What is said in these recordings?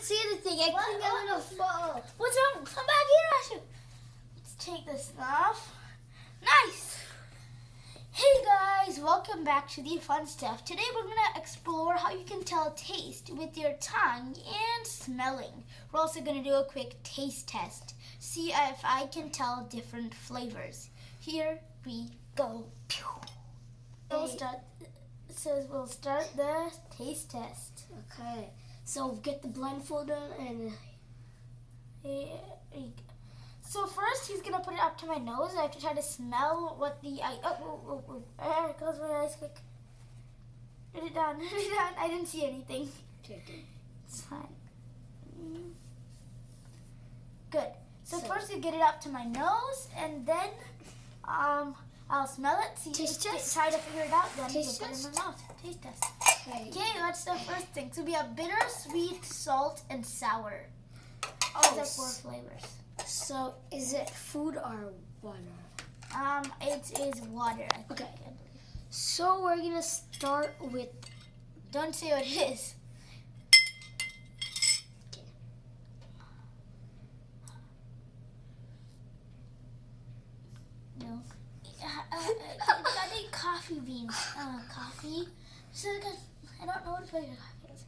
see anything. I couldn't get a photo. What's wrong? Come back here, Asher. Let's take this off. Nice. Hey guys, welcome back to the fun stuff. Today we're going to explore how you can tell taste with your tongue and smelling. We're also going to do a quick taste test. See if I can tell different flavors. Here we go. We'll start the taste test. Okay. So get the blindfold on and... So first he's going to put it up to my nose. I have to try to smell what the... Close my eyes quick. Put it down. I didn't see anything. It's fine. Good. So first you get it up to my nose and then I'll smell it. See, try to figure it out. Then you put it in my mouth. Taste test. Okay, what's the first thing? So we have bitter, sweet, salt, and sour. Those are 4 flavors. So is it food or water? It is water. Okay. So we're gonna start with. Don't say what it is. Okay. No. I think coffee beans. Coffee. So I don't know what flavor coffee is.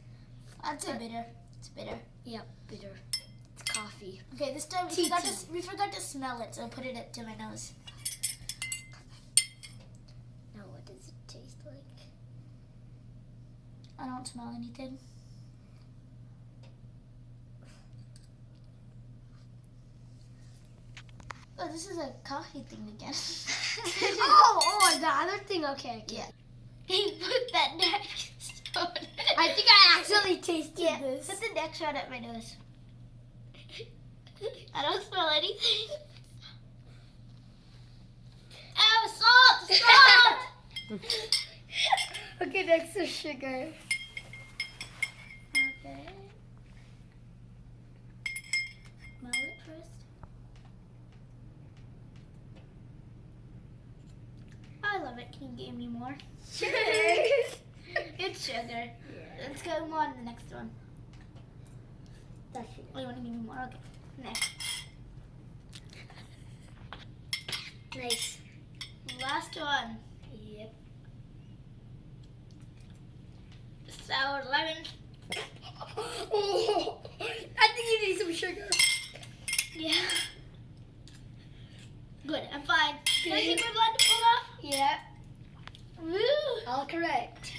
I'd say bitter. It's bitter. Yeah, bitter. It's coffee. Okay, this time we forgot to smell it, so I'll put it up to my nose. Now what does it taste like? I don't smell anything. Oh, this is a coffee thing again. oh, the other thing. Okay. Yeah. He put that next shot. I think I actually tasted this. Put the next shot at my nose. I don't smell anything. Oh, salt! Okay, next is sugar. Okay. Smell it first. I love it. Can you give me more? Sugar. It's sugar. Yeah. Let's go on to the next one. That's sugar. Oh, you want to give me more? Okay. Next. Nice. Last one. Yep. Sour lemon. Oh, I think you need some sugar. Yeah. Good. I'm fine. Can I take my blood to pull off? Yeah. Woo! All correct.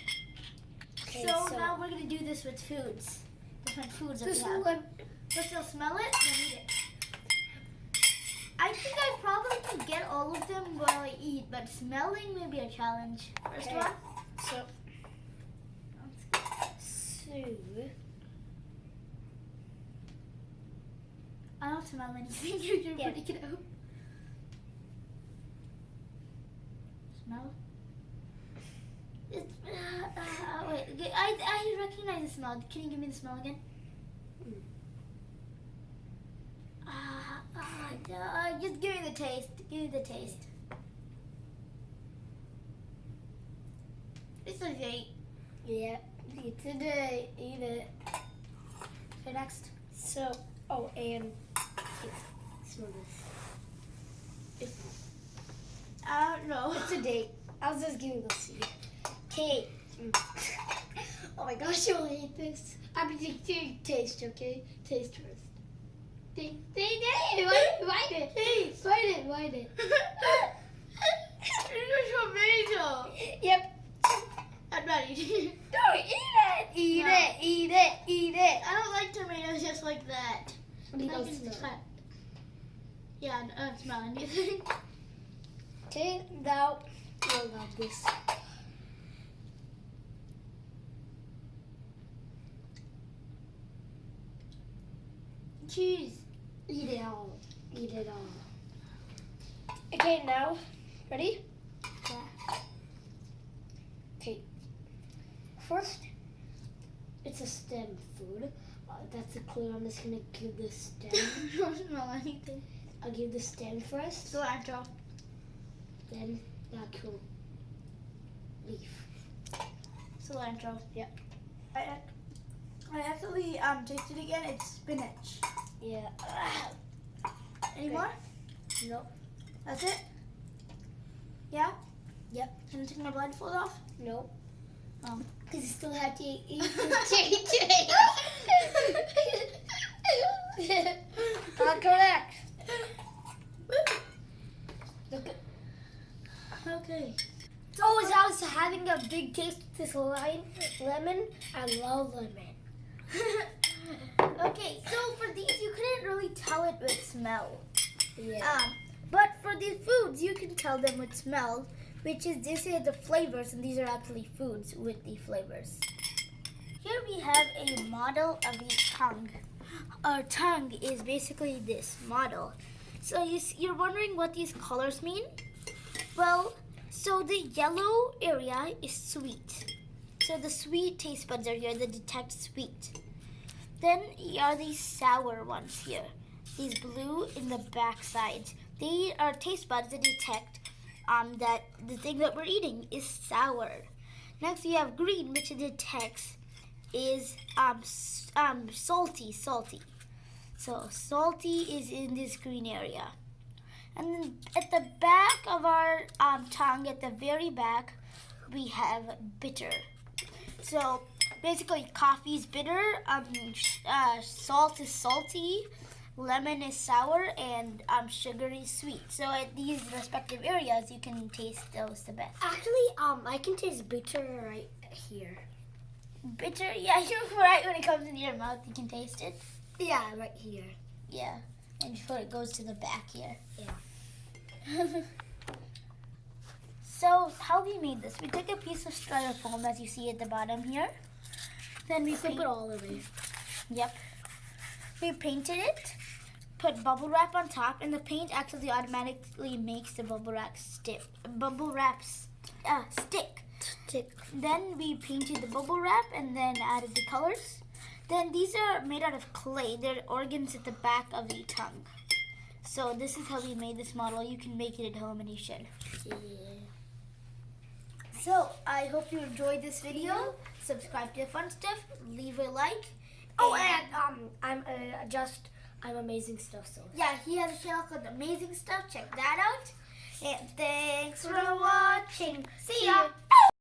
Okay, so now we're going to do this with foods. Different foods that this we have. one. First you'll smell it, then eat it. I think I probably can get all of them while I eat, but smelling may be a challenge. First one. So. I don't smell anything. You're putting it out. Smell. It's, wait, I recognize the smell. Can you give me the smell again? Just give me the taste. Give me the taste. It's a date. Yeah, eat today. Eat it. Okay, next. So, oh, and smell this. I don't know. It's a date. I was just giving the seed. Okay. Oh my gosh, you'll hate this. I'm gonna take taste, okay? Taste first. Taste. Bite it. Taste. Bite it. You're tomato. Yep. I'm not eating it. No, eat it. I don't like tomatoes just like that. You I don't can smell just cut. Yeah, I don't smell anything. Okay, now we'll love this. Cheese. Eat it all. Eat it all. Okay, now, ready? Yeah. Okay. First, it's a stem food. That's a clue. I'm just gonna give the stem. I don't smell anything. I'll give the stem first. Cilantro. Then the actual leaf. Cilantro. Yep. I actually quickly taste it again. It's spinach. Yeah. Any more? Nope. That's it? Yeah? Yep. Can I take my blindfold off? Nope. Oh. Because you still have to eat the Not correct. Look at. Okay. Oh, as I was having a big taste of this lemon. I love lemon. Okay, so for these you couldn't really tell it with smell. Yeah. But for these foods you can tell them with smell, which is these are the flavors and these are actually foods with the flavors. Here we have a model of a tongue. Our tongue is basically this model. So you're wondering what these colors mean? Well, so the yellow area is sweet. So the sweet taste buds are here that detect sweet. Then are these sour ones here. These blue in the back sides. They are taste buds that detect that the thing that we're eating is sour. Next we have green, which it detects is salty. So salty is in this green area. And then at the back of our tongue, at the very back, we have bitter. So basically coffee is bitter, salt is salty, lemon is sour, and sugar is sweet. So at these respective areas, you can taste those the best. Actually, I can taste bitter right here. Bitter? Yeah, you're right. When it comes into your mouth, you can taste it. Yeah, right here. Yeah, and before it goes to the back here. Yeah. So how we made this? We took a piece of styrofoam, as you see at the bottom here. Then we Flip it all away. Yep. We painted it, put bubble wrap on top, and the paint actually automatically makes the bubble wrap stick. Then we painted the bubble wrap and then added the colors. Then these are made out of clay. They're organs at the back of the tongue. So this is how we made this model. You can make it at home and you should. Yeah. So I hope you enjoyed this video. Subscribe to Fun Stuff. Leave a like. Oh, and I'm amazing stuff. So Yeah, he has a channel called Amazing Stuff. Check that out. And thanks for watching. See ya.